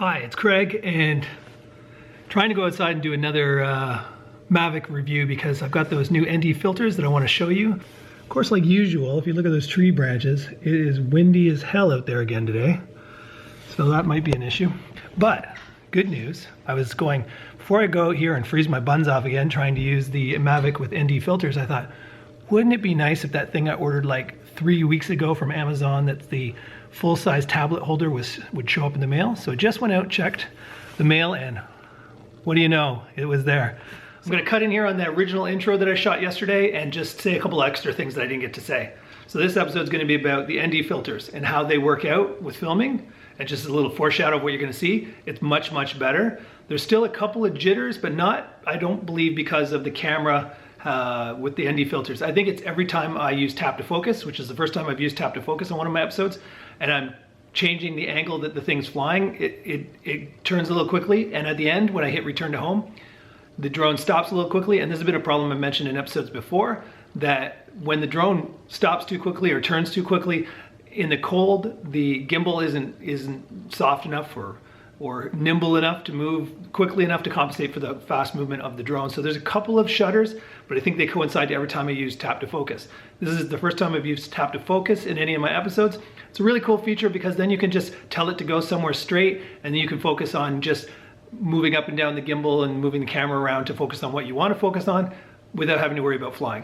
Hi, it's Craig, and trying to go outside and do another Mavic review because I've got those new ND filters that I want to show you. Of course, like usual, if you look at those tree branches, it is windy as hell out there again today. So that might be an issue. But good news, before I go here and freeze my buns off again trying to use the Mavic with ND filters, I thought, wouldn't it be nice if that thing I ordered like 3 weeks ago from Amazon, that's the full-size tablet holder, would show up in the mail? So I just went out, checked the mail, and what do you know? It was there. I'm gonna cut in here on the original intro that I shot yesterday and just say a couple extra things that I didn't get to say. So this episode is gonna be about the ND filters and how they work out with filming, and just a little foreshadow of what you're gonna see. It's much, much better. There's still a couple of jitters, but not, I don't believe, because of the camera with the ND filters. I think it's every time I use tap to focus, which is the first time I've used tap to focus on one of my episodes, and I'm changing the angle that the thing's flying, it turns a little quickly, and at the end, when I hit return to home, the drone stops a little quickly. And this has been a problem I mentioned in episodes before, that when the drone stops too quickly or turns too quickly, in the cold, the gimbal isn't soft enough or nimble enough to move quickly enough to compensate for the fast movement of the drone. So there's a couple of shutters, but I think they coincide every time I use tap to focus. This is the first time I've used tap to focus in any of my episodes. It's a really cool feature because then you can just tell it to go somewhere straight, and then you can focus on just moving up and down the gimbal and moving the camera around to focus on what you want to focus on without having to worry about flying.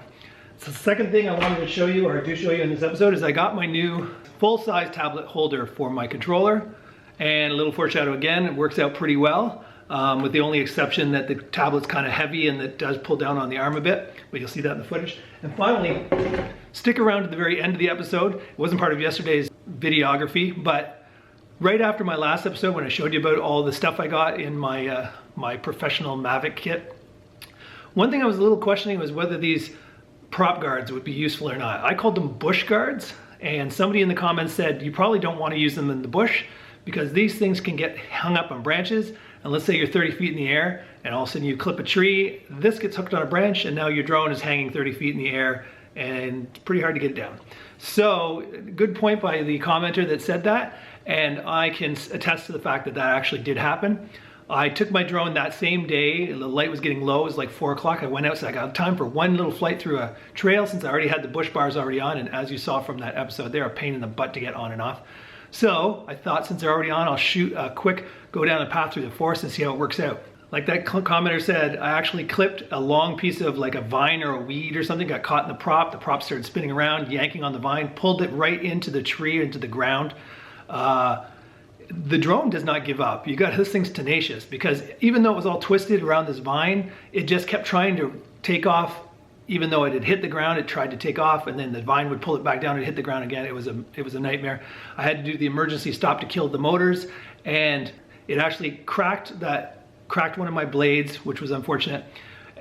So the second thing I wanted to show you, or I do show you in this episode, is I got my new full-size tablet holder for my controller. And a little foreshadow again, it works out pretty well, with the only exception that the tablet's kind of heavy and it does pull down on the arm a bit, but you'll see that in the footage. And finally, stick around to the very end of the episode. It wasn't part of yesterday's videography, but right after my last episode, when I showed you about all the stuff I got in my, my professional Mavic kit, one thing I was a little questioning was whether these prop guards would be useful or not. I called them bush guards, and somebody in the comments said, you probably don't want to use them in the bush, because these things can get hung up on branches, and let's say you're 30 feet in the air and all of a sudden you clip a tree, this gets hooked on a branch, and now your drone is hanging 30 feet in the air, and it's pretty hard to get it down. So good point by the commenter that said that, and I can attest to the fact that that actually did happen. I took my drone that same day, the light was getting low, it was like 4 o'clock, I went out, so I got time for one little flight through a trail since I already had the bush bars already on, and as you saw from that episode, they're a pain in the butt to get on and off. So I thought, since they're already on, I'll shoot a quick go down the path through the forest and see how it works out. Like that commenter said, I actually clipped a long piece of like a vine or a weed or something, got caught in the prop started spinning around, yanking on the vine, pulled it right into the tree, into the ground. The drone does not give up. This thing's tenacious, because even though it was all twisted around this vine, it just kept trying to take off. Even though it had hit the ground, it tried to take off, and then the vine would pull it back down and hit the ground again. It was a nightmare. I had to do the emergency stop to kill the motors, and it actually cracked one of my blades, which was unfortunate.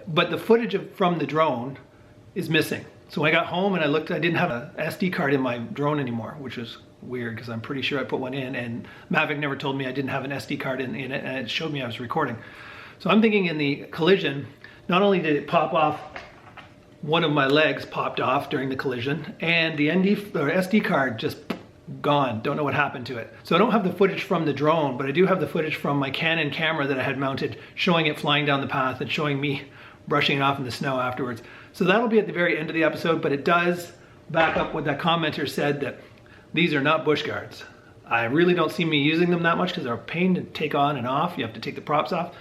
But the footage from the drone is missing. So when I got home and I looked, I didn't have an SD card in my drone anymore, which was weird because I'm pretty sure I put one in, and Mavic never told me I didn't have an SD card in it, and it showed me I was recording. So I'm thinking in the collision, not only did it pop off, one of my legs popped off during the collision, and the SD card just gone. Don't know what happened to it. So I don't have the footage from the drone, but I do have the footage from my Canon camera that I had mounted, showing it flying down the path and showing me brushing it off in the snow afterwards. So that'll be at the very end of the episode, but it does back up what that commenter said, that these are not bush guards. I really don't see me using them that much because they're a pain to take on and off. You have to take the props off.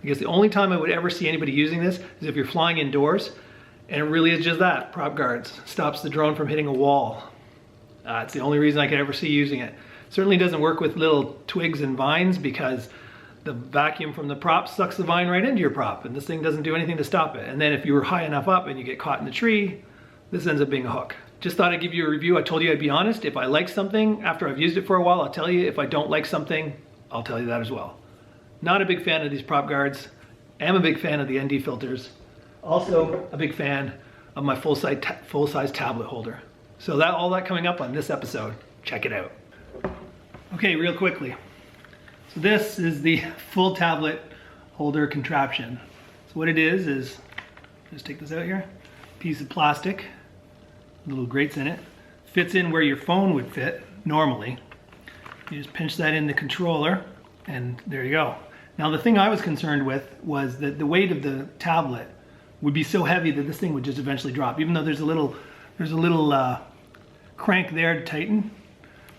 I guess the only time I would ever see anybody using this is if you're flying indoors. And it really is just that, prop guards. Stops the drone from hitting a wall. It's the only reason I could ever see using it. Certainly doesn't work with little twigs and vines, because the vacuum from the prop sucks the vine right into your prop, and this thing doesn't do anything to stop it. And then if you were high enough up and you get caught in the tree, this ends up being a hook. Just thought I'd give you a review. I told you I'd be honest. If I like something after I've used it for a while, I'll tell you. If I don't like something, I'll tell you that as well. Not a big fan of these prop guards. Am a big fan of the ND filters. Also a big fan of my full-size tablet holder. So all that coming up on this episode. Check it out. Okay, real quickly. So this is the full tablet holder contraption. So what it is just take this out here, piece of plastic, little grates in it, fits in where your phone would fit normally. You just pinch that in the controller, And there you go. Now the thing I was concerned with was that the weight of the tablet would be so heavy that this thing would just eventually drop, even though there's a little crank there to tighten.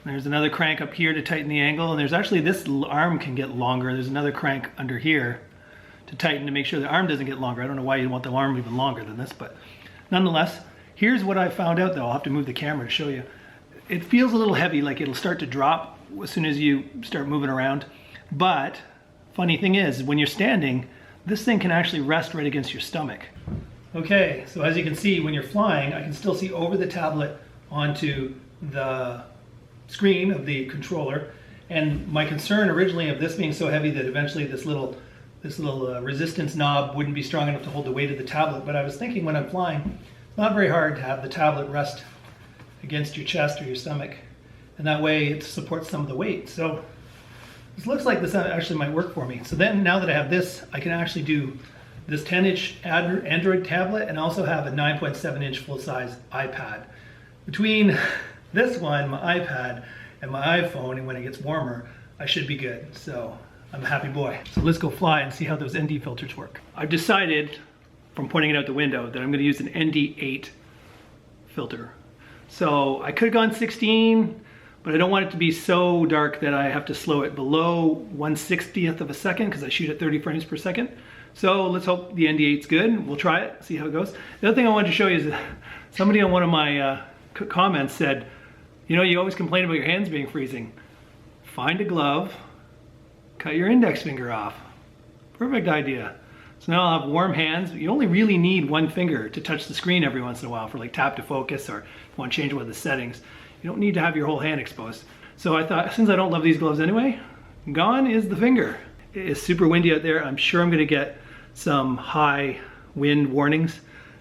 There's another crank up here to tighten the angle, and there's actually, this arm can get longer. There's another crank under here to tighten to make sure the arm doesn't get longer. I don't know why you want the arm even longer than this, but nonetheless, here's what I found out though. I'll have to move the camera to show you. It feels a little heavy, like it'll start to drop as soon as you start moving around. But funny thing is, when you're standing, this thing can actually rest right against your stomach. Okay, so as you can see, when you're flying, I can still see over the tablet onto the screen of the controller. And my concern originally of this being so heavy that eventually this little resistance knob wouldn't be strong enough to hold the weight of the tablet. But I was thinking when I'm flying, it's not very hard to have the tablet rest against your chest or your stomach. And that way it supports some of the weight. So this looks like this actually might work for me. So then now that I have this, I can actually do this 10-inch Android tablet and also have a 9.7-inch full-size iPad. Between this one, my iPad, and my iPhone, and when it gets warmer, I should be good. So I'm a happy boy. So let's go fly and see how those ND filters work. I've decided, from pointing it out the window, that I'm going to use an ND8 filter. So I could have gone 16, but I don't want it to be so dark that I have to slow it below 1/60th of a second because I shoot at 30 frames per second. So let's hope the ND8's good. We'll try it, see how it goes. The other thing I wanted to show you is that somebody on one of my comments said, you know, you always complain about your hands being freezing. Find a glove, cut your index finger off. Perfect idea. So now I'll have warm hands. You only really need one finger to touch the screen every once in a while for like tap to focus, or if you want to change one of the settings. You don't need to have your whole hand exposed. So I thought, since I don't love these gloves anyway, gone is the finger. It is super windy out there. I'm sure I'm gonna get some high wind warnings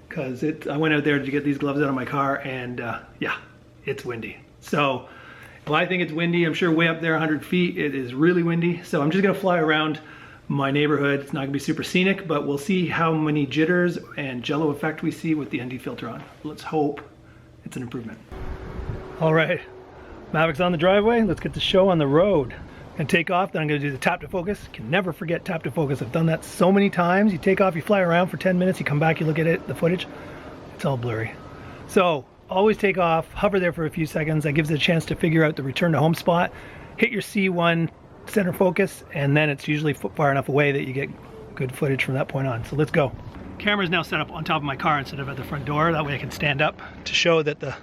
because I went out there to get these gloves out of my car, and yeah, it's windy. So well, I think it's windy. I'm sure way up there 100 feet it is really windy. So I'm just gonna fly around my neighborhood. It's not gonna be super scenic, but we'll see how many jitters and Jello effect we see with the ND filter on. Let's hope it's an improvement. All right, Mavic's on the driveway. Let's get the show on the road. And take off, then I'm gonna do the tap to focus. You can never forget tap to focus. I've done that so many times. You take off, you fly around for 10 minutes, you come back, you look at it, the footage, it's all blurry. So always take off, hover there for a few seconds. That gives it a chance to figure out the return to home spot. Hit your C1 center focus, and then it's usually far enough away that you get good footage from that point on. So let's go. Camera's now set up on top of my car instead of at the front door. That way I can stand up to show that the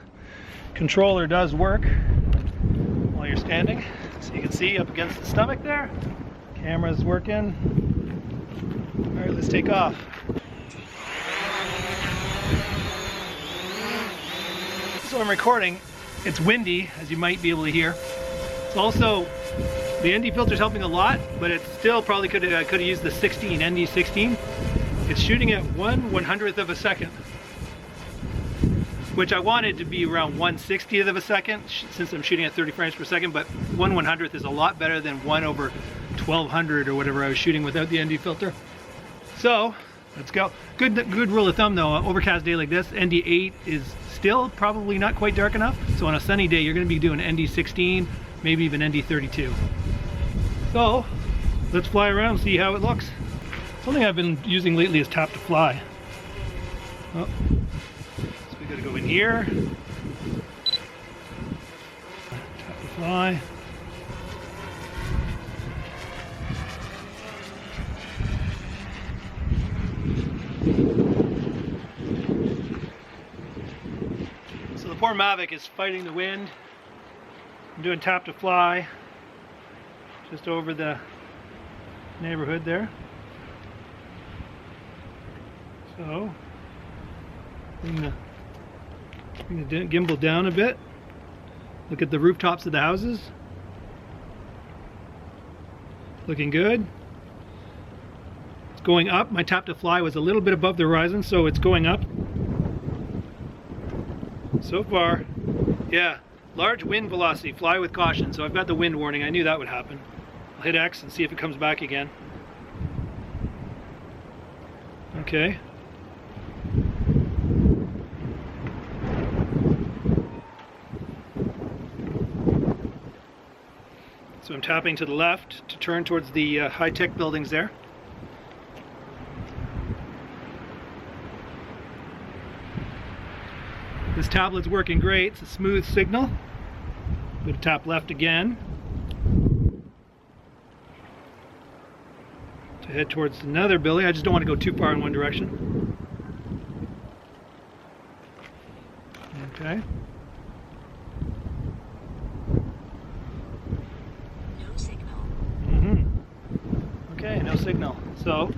controller does work while you're standing. So you can see up against the stomach there. Camera's working. All right, let's take off. So I'm recording. It's windy, as you might be able to hear. It's also, the ND filter's helping a lot, but it still probably could have used the 16, ND 16. It's shooting at 1/100th of a second, which I wanted to be around 1/60th of a second since I'm shooting at 30 frames per second, but 1/100th is a lot better than 1/1200 or whatever I was shooting without the ND filter. So let's go. Good rule of thumb though, an overcast day like this, ND8 is still probably not quite dark enough. So on a sunny day, you're gonna be doing ND 16, maybe even ND 32. So let's fly around and see how it looks. Something I've been using lately is tap to fly. Oh. We gotta go in here, tap to fly. So the poor Mavic is fighting the wind. I'm doing tap to fly just over the neighborhood there. So bring the gimbal down a bit. Look at the rooftops of the houses. Looking good. It's going up. My tap to fly was a little bit above the horizon, so it's going up. So far, yeah, large wind velocity, fly with caution. So I've got the wind warning. I knew that would happen. I'll hit X and see if it comes back again. Okay. So I'm tapping to the left to turn towards the high-tech buildings there. This tablet's working great. It's a smooth signal. I'm going to tap left again to head towards another building. I just don't want to go too far in one direction. Okay. No signal. Okay, no signal. So,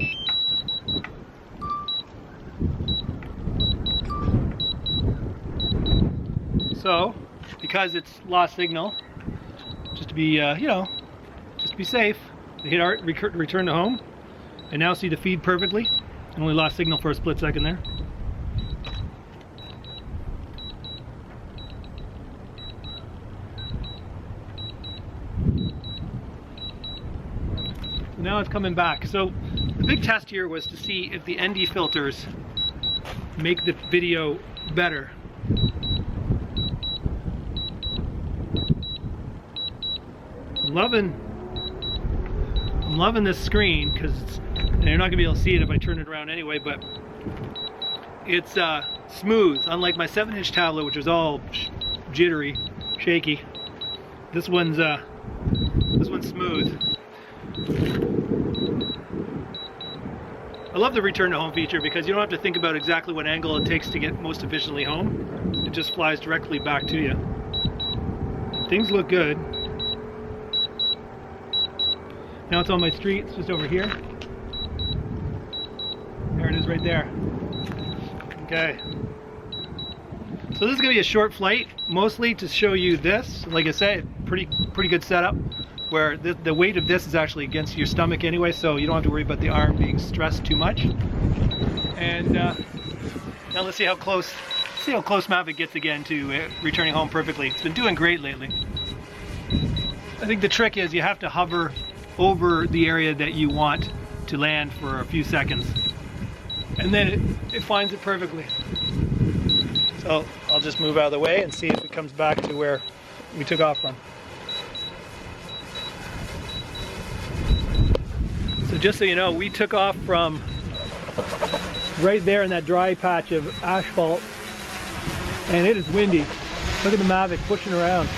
because it's lost signal, just to be, just to be safe, I hit return to home. I now see the feed perfectly. I only lost signal for a split second there. So now it's coming back. So the big test here was to see if the ND filters make the video better. I'm loving this screen because you're not gonna be able to see it if I turn it around anyway, but it's smooth, unlike my 7-inch tablet, which was all jittery, shaky. This one's smooth. I love the return to home feature because you don't have to think about exactly what angle it takes to get most efficiently home. It just flies directly back to you. Things look good. Now it's on my street, it's just over here. There it is right there. Okay. So this is gonna be a short flight, mostly to show you this. Like I said, pretty good setup, where the weight of this is actually against your stomach anyway, so you don't have to worry about the arm being stressed too much. And now let's see how close Mavic gets again to returning home perfectly. It's been doing great lately. I think the trick is you have to hover over the area that you want to land for a few seconds, and then it finds it perfectly. So I'll just move out of the way and see if it comes back to where we took off from. So just so you know, we took off from right there in that dry patch of asphalt, and it is windy. Look at the Mavic pushing around.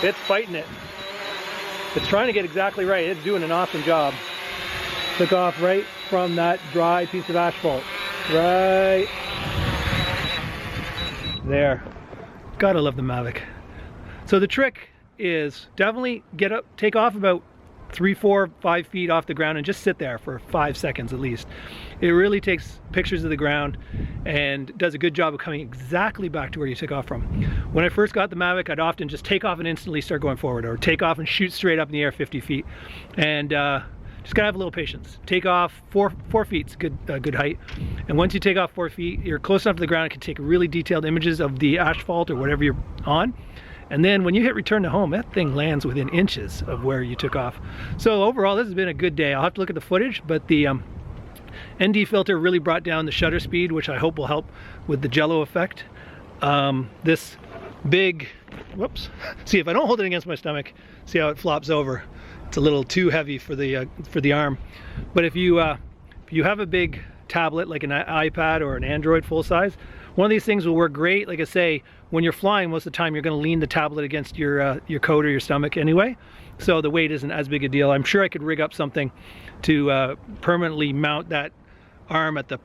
It's fighting it. It's trying to get exactly right. It's doing an awesome job. Took off right from that dry piece of asphalt. Right there. Gotta love the Mavic. So the trick is definitely get up, take off about 3, 4, 5 feet off the ground and just sit there for 5 seconds at least. It really takes pictures of the ground and does a good job of coming exactly back to where you took off from. When I first got the Mavic, I'd often just take off and instantly start going forward, or take off and shoot straight up in the air 50 feet. And just gotta have a little patience. Take off 4 feet's good height. And once you take off 4 feet, you're close enough to the ground, it can take really detailed images of the asphalt or whatever you're on. And then when you hit return to home, that thing lands within inches of where you took off. So overall, this has been a good day. I'll have to look at the footage, but the ND filter really brought down the shutter speed, which I hope will help with the Jello effect. This big, whoops, see if I don't hold it against my stomach, see how it flops over. It's a little too heavy for the arm. But if you have a big tablet like an iPad or an Android full size, one of these things will work great. Like I say, when you're flying, most of the time you're going to lean the tablet against your coat or your stomach anyway, so the weight isn't as big a deal. I'm sure I could rig up something to permanently mount that arm at the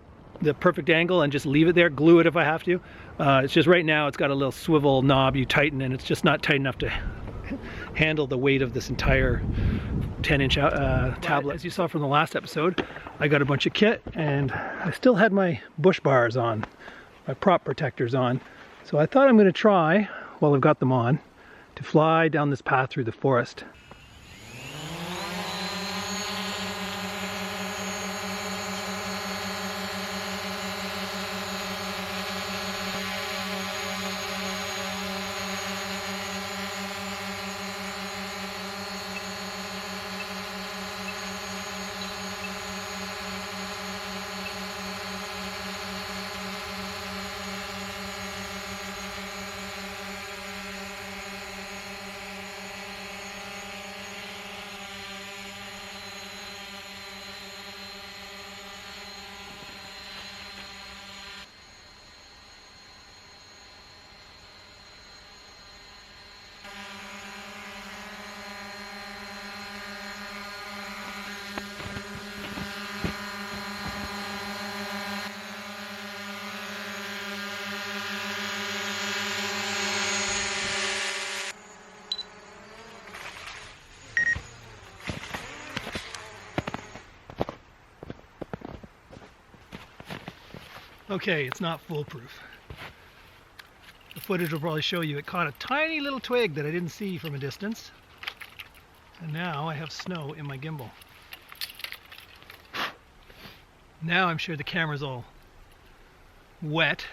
perfect angle and just leave it there, glue it if I have to. It's just right now it's got a little swivel knob you tighten, and it's just not tight enough to handle the weight of this entire 10-inch tablet. As you saw from the last episode, I got a bunch of kit, and I still had my bush bars on, my prop protectors on. So I thought I'm going to try, while I've got them on, to fly down this path through the forest. Okay, it's not foolproof. The footage will probably show you it caught a tiny little twig that I didn't see from a distance. And now I have snow in my gimbal. Now I'm sure the camera's all wet.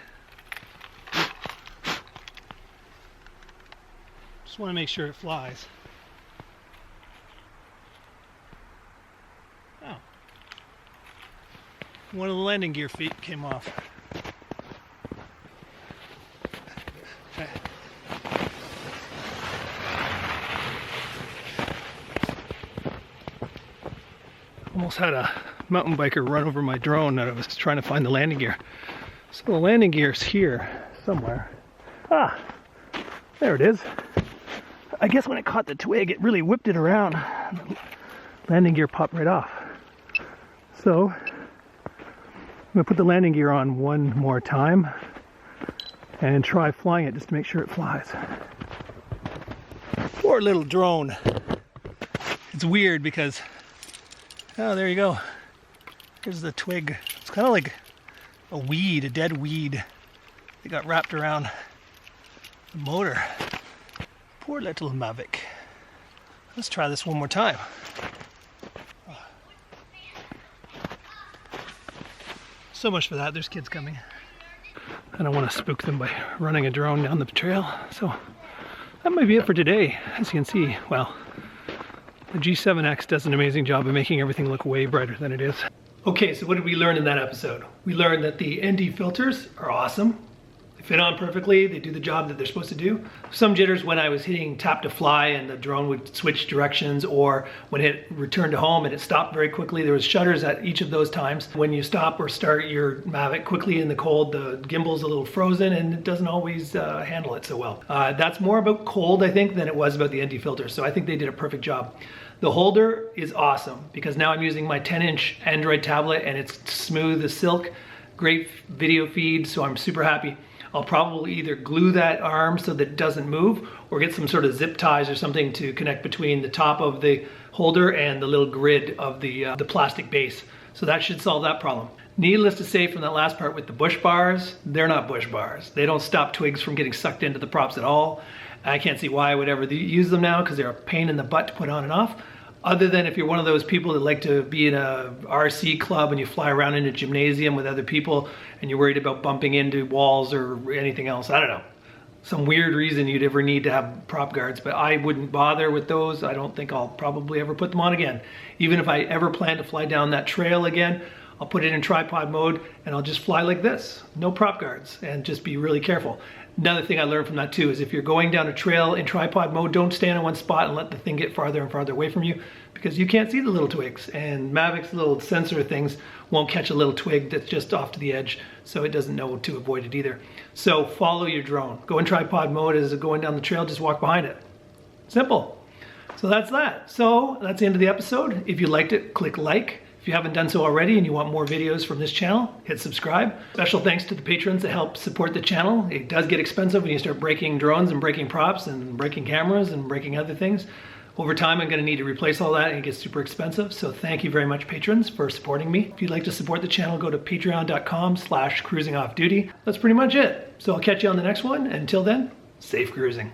Just want to make sure it flies. Oh. One of the landing gear feet came off. Almost had a mountain biker run over my drone that I was trying to find the landing gear. So the landing gear's here somewhere. Ah, there it is. I guess when it caught the twig, it really whipped it around. The landing gear popped right off. So I'm gonna put the landing gear on one more time and try flying it just to make sure it flies. Poor little drone. It's weird because, oh, there you go. Here's the twig. It's kind of like a weed, a dead weed that got wrapped around the motor. Poor little Mavic. Let's try this one more time. So much for that. There's kids coming. I don't want to spook them by running a drone down the trail. So that might be it for today. As you can see, well, the G7X does an amazing job of making everything look way brighter than it is. Okay, so what did we learn in that episode? We learned that the ND filters are awesome. They fit on perfectly, they do the job that they're supposed to do. Some jitters when I was hitting tap to fly and the drone would switch directions, or when it returned to home and it stopped very quickly. There was shutters at each of those times. When you stop or start your Mavic quickly in the cold, the gimbal's a little frozen and it doesn't always handle it so well. That's more about cold, I think, than it was about the ND filters. So I think they did a perfect job. The holder is awesome because now I'm using my 10-inch Android tablet and it's smooth as silk. Great video feed, so I'm super happy. I'll probably either glue that arm so that it doesn't move or get some sort of zip ties or something to connect between the top of the holder and the little grid of the plastic base. So that should solve that problem. Needless to say, from that last part with the bush bars, they're not bush bars. They don't stop twigs from getting sucked into the props at all. I can't see why I would ever use them now because they're a pain in the butt to put on and off. Other than if you're one of those people that like to be in a RC club and you fly around in a gymnasium with other people and you're worried about bumping into walls or anything else. I don't know. Some weird reason you'd ever need to have prop guards, but I wouldn't bother with those. I don't think I'll probably ever put them on again. Even if I ever plan to fly down that trail again, I'll put it in tripod mode and I'll just fly like this. No prop guards and just be really careful. Another thing I learned from that too is if you're going down a trail in tripod mode, don't stand in one spot and let the thing get farther and farther away from you because you can't see the little twigs, and Mavic's little sensor things won't catch a little twig that's just off to the edge, so it doesn't know to avoid it either. So follow your drone. Go in tripod mode as it's going down the trail, just walk behind it. Simple. So that's that. So that's the end of the episode. If you liked it, click like. If you haven't done so already and you want more videos from this channel, hit subscribe. Special thanks to the patrons that help support the channel. It does get expensive when you start breaking drones and breaking props and breaking cameras and breaking other things. Over time, I'm going to need to replace all that and it gets super expensive. So thank you very much, patrons, for supporting me. If you'd like to support the channel, go to patreon.com/cruisingoffduty. That's pretty much it. So I'll catch you on the next one. Until then, safe cruising.